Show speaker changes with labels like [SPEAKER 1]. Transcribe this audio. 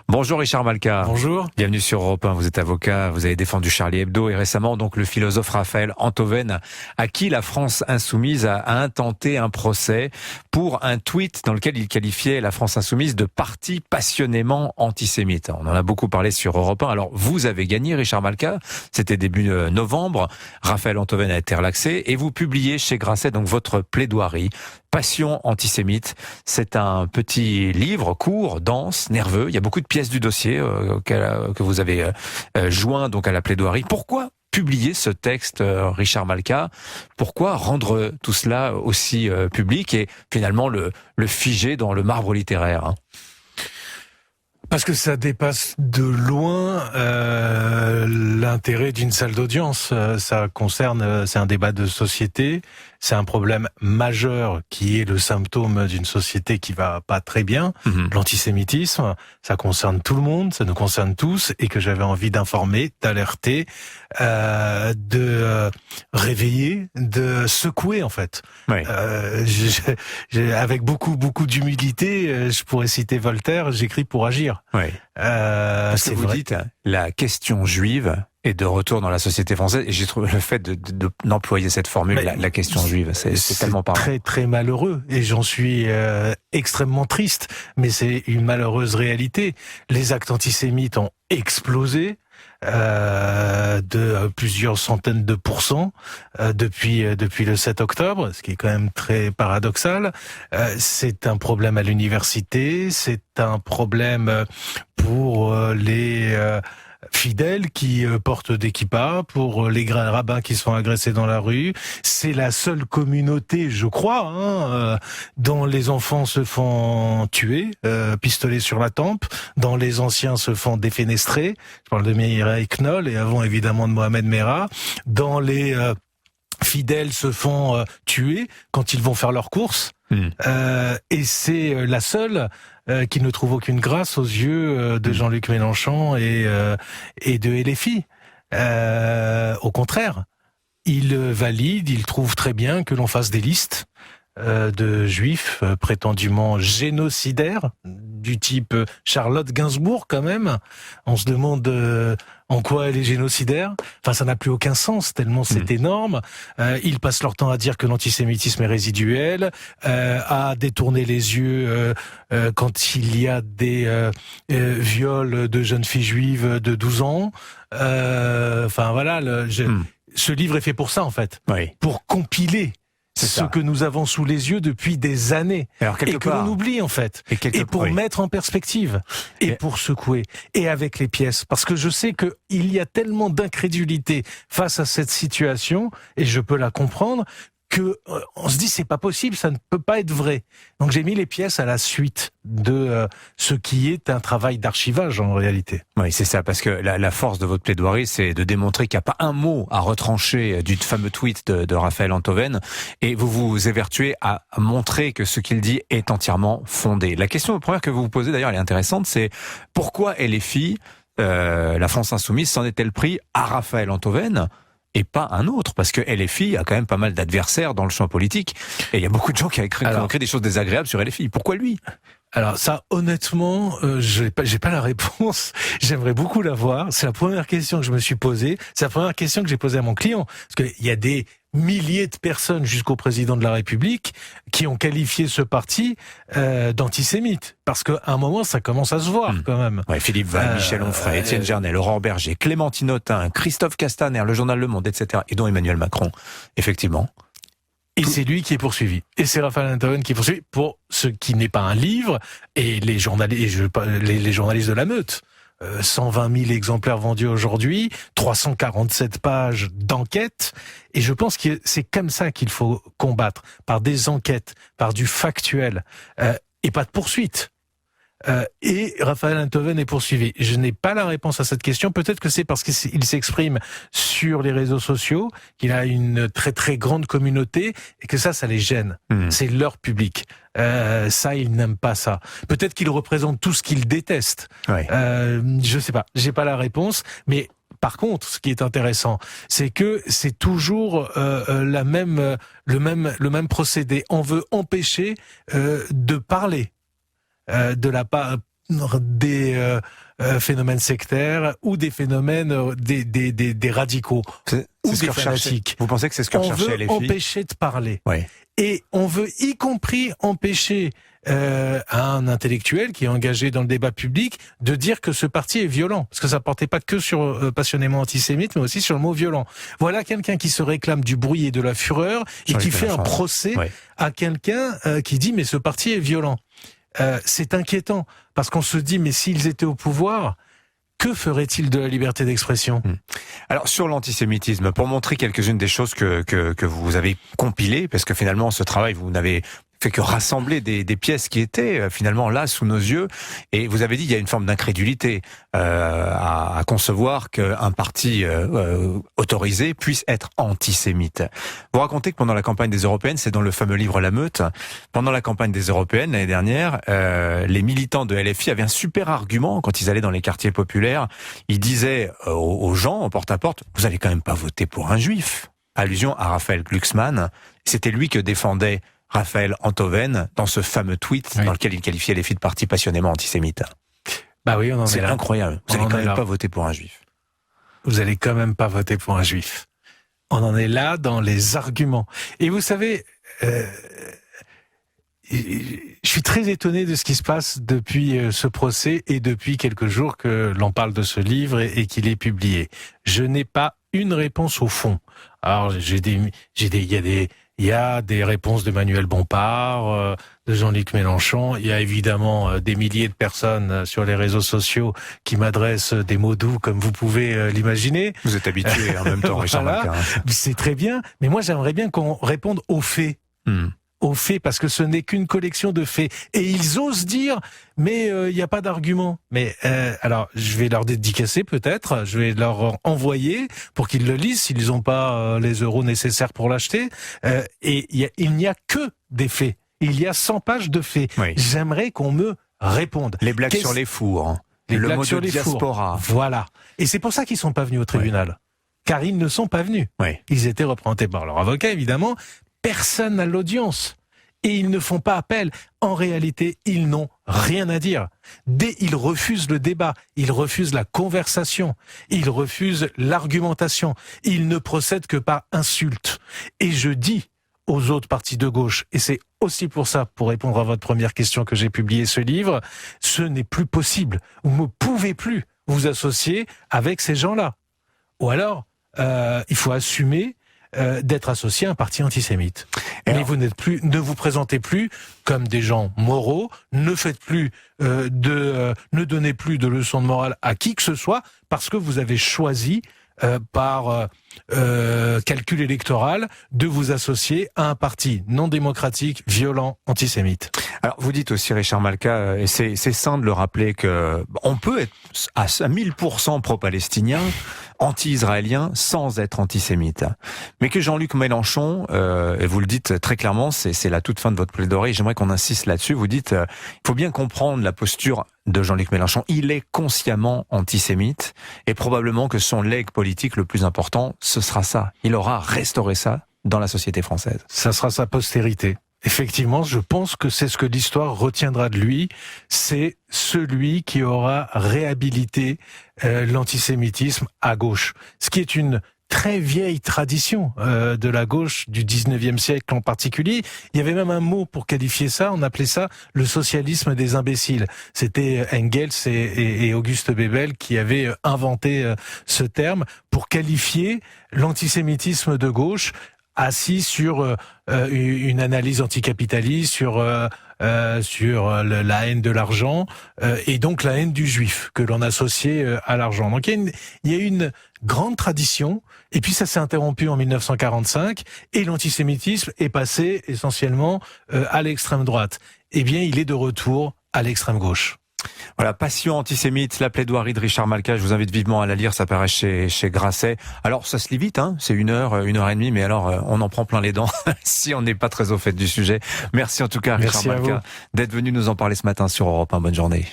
[SPEAKER 1] Bonjour Richard Malka.
[SPEAKER 2] Bonjour.
[SPEAKER 1] Bienvenue sur Europe 1. Vous êtes avocat, vous avez défendu Charlie Hebdo et récemment donc le philosophe Raphaël Enthoven, à qui la France insoumise a intenté un procès pour un tweet dans lequel il qualifiait la France insoumise de parti passionnément antisémite. On en a beaucoup parlé sur Europe 1. Alors vous avez gagné Richard Malka, c'était début novembre. Raphaël Enthoven a été relaxé et vous publiez chez Grasset donc votre plaidoirie Passion antisémite. C'est un petit livre court, dense, nerveux. Il y a beaucoup de pièces du dossier que vous avez joint donc à la plaidoirie. Pourquoi publier ce texte, Richard Malka? Pourquoi rendre tout cela aussi public et finalement le figer dans le marbre littéraire, hein?
[SPEAKER 2] Parce que ça dépasse de loin l'intérêt d'une salle d'audience. Ça concerne, c'est un débat de société, c'est un problème majeur qui est le symptôme d'une société qui va pas très bien. L'antisémitisme, ça concerne tout le monde, ça nous concerne tous, et que j'avais envie d'informer, d'alerter, de réveiller, de secouer en fait.
[SPEAKER 1] Oui.
[SPEAKER 2] Avec beaucoup d'humilité, je pourrais citer Voltaire, j'écris pour agir.
[SPEAKER 1] Oui. Parce que vous dites, la question juive est de retour dans la société française, et j'ai trouvé le fait d'employer cette formule, la question juive, c'est tellement parlant.
[SPEAKER 2] Très très malheureux, et j'en suis extrêmement triste, mais c'est une malheureuse réalité. Les actes antisémites ont explosé de plusieurs centaines de pourcents depuis le 7 octobre, ce qui est quand même très paradoxal. C'est un problème à l'université, c'est un problème pour les fidèles qui portent des kippas, pour les rabbins qui se font agresser dans la rue. C'est la seule communauté, je crois, dont les enfants se font tuer, pistolet sur la tempe, dont les anciens se font défenestrer. Je parle de Mireille Knoll et avant évidemment de Mohamed Merah, dont les fidèles se font tuer quand ils vont faire leurs courses. Et c'est la seule qui ne trouve aucune grâce aux yeux de Jean-Luc Mélenchon et de LFI. Au contraire, il valide, il trouve très bien que l'on fasse des listes de juifs prétendument génocidaires, du type Charlotte Gainsbourg quand même. On se demande en quoi elle est génocidaire. Enfin, ça n'a plus aucun sens, tellement c'est énorme. Ils passent leur temps à dire que l'antisémitisme est résiduel, à détourner les yeux quand il y a des viols de jeunes filles juives de 12 ans. Enfin voilà, ce livre est fait pour ça en fait, pour compiler ce que nous avons sous les yeux depuis des années, et que l'on oublie en fait, et pour mettre en perspective, et pour secouer, et avec les pièces, parce que je sais que il y a tellement d'incrédulité face à cette situation, et je peux la comprendre, que on se dit c'est pas possible, ça ne peut pas être vrai. Donc j'ai mis les pièces à la suite de ce qui est un travail d'archivage en réalité.
[SPEAKER 1] Oui, c'est ça, parce que la force de votre plaidoirie, c'est de démontrer qu'il n'y a pas un mot à retrancher du fameux tweet de Raphaël Enthoven, et vous vous évertuez à montrer que ce qu'il dit est entièrement fondé. La question première que vous vous posez d'ailleurs, elle est intéressante, c'est pourquoi LFI, la France insoumise, s'en est-elle pris à Raphaël Enthoven et pas un autre, parce que LFI a quand même pas mal d'adversaires dans le champ politique, et il y a beaucoup de gens qui ont écrit des choses désagréables sur LFI. Pourquoi lui?
[SPEAKER 2] Alors ça, honnêtement, j'ai pas la réponse. J'aimerais beaucoup l'avoir. C'est la première question que je me suis posée. C'est la première question que j'ai posée à mon client, parce qu'il y a des milliers de personnes jusqu'au président de la République qui ont qualifié ce parti d'antisémite. Parce qu'à un moment, ça commence à se voir quand même.
[SPEAKER 1] Ouais, Philippe Val, Michel Onfray, Étienne Jarnel, Aurore Berger, Clémentine Autain, Christophe Castaner, le journal Le Monde, etc. Et dont Emmanuel Macron, effectivement.
[SPEAKER 2] Et c'est lui qui est poursuivi. Et c'est Raphaël Enthoven qui est poursuivi pour ce qui n'est pas un livre. Et les journalistes de la Meute. 120 000 exemplaires vendus aujourd'hui, 347 pages d'enquête, et je pense que c'est comme ça qu'il faut combattre, par des enquêtes, par du factuel, et pas de poursuite. Et Raphaël Enthoven est poursuivi. Je n'ai pas la réponse à cette question. Peut-être que c'est parce qu'il s'exprime sur les réseaux sociaux, qu'il a une très très grande communauté, et que ça les gêne. C'est leur public. Ça, ils n'aiment pas ça. Peut-être qu'il représente tout ce qu'ils détestent. Je sais pas. J'ai pas la réponse, mais par contre, ce qui est intéressant, c'est que c'est toujours le même procédé. On veut empêcher de parler. des phénomènes sectaires ou des phénomènes des radicaux ou des fanatiques.
[SPEAKER 1] Vous pensez que c'est ce que recherchait LFI ?
[SPEAKER 2] On veut empêcher de parler.
[SPEAKER 1] Oui.
[SPEAKER 2] Et on veut y compris empêcher un intellectuel qui est engagé dans le débat public de dire que ce parti est violent. Parce que ça portait pas que sur passionnément antisémite, mais aussi sur le mot violent. Voilà quelqu'un qui se réclame du bruit et de la fureur et qui fait un procès à quelqu'un qui dit mais ce parti est violent. C'est inquiétant parce qu'on se dit mais s'ils étaient au pouvoir, que ferait-il de la liberté d'expression ?
[SPEAKER 1] Alors sur l'antisémitisme, pour montrer quelques-unes des choses que vous avez compilées, parce que finalement ce travail vous n'avez fait que rassembler des pièces qui étaient finalement là sous nos yeux, et vous avez dit il y a une forme d'incrédulité à concevoir qu'un parti autorisé puisse être antisémite. Vous racontez que pendant la campagne des Européennes, c'est dans le fameux livre La Meute, pendant la campagne des Européennes l'année dernière, les militants de LFI avaient un super argument quand ils allaient dans les quartiers populaires. Ils disaient aux gens en porte-à-porte, vous allez quand même pas voter pour un juif. Allusion à Raphaël Glucksmann, c'était lui que défendait Raphaël Enthoven dans ce fameux tweet dans lequel il qualifiait LFI de parti passionnément antisémite.
[SPEAKER 2] Bah oui, on en est là.
[SPEAKER 1] C'est incroyable. Vous allez quand même pas voter pour un juif.
[SPEAKER 2] Vous allez quand même pas voter pour un juif. On en est là dans les arguments. Et vous savez, je suis très étonné de ce qui se passe depuis ce procès et depuis quelques jours que l'on parle de ce livre et qu'il est publié. Je n'ai pas une réponse au fond. Alors, il y a des réponses de Manuel Bompard, de Jean-Luc Mélenchon. Il y a évidemment des milliers de personnes sur les réseaux sociaux qui m'adressent des mots doux, comme vous pouvez l'imaginer.
[SPEAKER 1] Vous êtes habitué en même temps, Richard Malka.
[SPEAKER 2] C'est très bien, mais moi j'aimerais bien qu'on réponde aux faits. Aux faits, parce que ce n'est qu'une collection de faits. Et ils osent dire, mais il n'y a pas d'argument. Mais alors, je vais leur dédicacer peut-être, je vais leur envoyer pour qu'ils le lisent s'ils n'ont pas les euros nécessaires pour l'acheter. Et il n'y a que des faits. Il y a 100 pages de faits. Oui. J'aimerais qu'on me réponde.
[SPEAKER 1] Les blagues sur les fours, le mot de diaspora.
[SPEAKER 2] Voilà. Et c'est pour ça qu'ils ne sont pas venus au tribunal. Oui. Car ils ne sont pas venus. Oui. Ils étaient représentés par leur avocat, évidemment. Personne à l'audience. Et ils ne font pas appel. En réalité, ils n'ont rien à dire. Ils refusent le débat, ils refusent la conversation, ils refusent l'argumentation. Ils ne procèdent que par insulte. Et je dis aux autres partis de gauche, et c'est aussi pour ça, pour répondre à votre première question que j'ai publié ce livre, ce n'est plus possible. Vous ne pouvez plus vous associer avec ces gens-là. Ou alors, il faut assumer d'être associé à un parti antisémite. Mais vous ne vous présentez plus comme des gens moraux, ne donnez plus de leçons de morale à qui que ce soit, parce que vous avez choisi par calcul électoral de vous associer à un parti non démocratique, violent, antisémite.
[SPEAKER 1] Alors vous dites aussi, Richard Malka, et c'est sain de le rappeler, que on peut être à 1000% pro-palestinien, anti-israélien, sans être antisémite. Mais que Jean-Luc Mélenchon, et vous le dites très clairement, c'est la toute fin de votre plaidoirie, j'aimerais qu'on insiste là-dessus, vous dites, il faut bien comprendre la posture de Jean-Luc Mélenchon. Il est consciemment antisémite, et probablement que son legs politique le plus important, ce sera ça. Il aura restauré ça dans la société française.
[SPEAKER 2] Ça sera sa postérité. Effectivement, je pense que c'est ce que l'histoire retiendra de lui. C'est celui qui aura réhabilité l'antisémitisme à gauche. Ce qui est une très vieille tradition de la gauche du 19e siècle en particulier. Il y avait même un mot pour qualifier ça, on appelait ça le socialisme des imbéciles. C'était Engels et Auguste Bebel qui avaient inventé ce terme pour qualifier l'antisémitisme de gauche, assis sur une analyse anticapitaliste, sur la haine de l'argent et donc la haine du juif que l'on associait à l'argent. Donc il y a une grande tradition, et puis ça s'est interrompu en 1945 et l'antisémitisme est passé essentiellement à l'extrême droite. Eh bien, il est de retour à l'extrême gauche.
[SPEAKER 1] Voilà, Passion antisémite, la plaidoirie de Richard Malka, je vous invite vivement à la lire, ça paraît chez Grasset. Alors ça se lit vite, c'est 1 heure et demie, mais alors on en prend plein les dents si on n'est pas très au fait du sujet. Merci en tout cas Richard Malka d'être venu nous en parler ce matin sur Europe 1, bonne journée.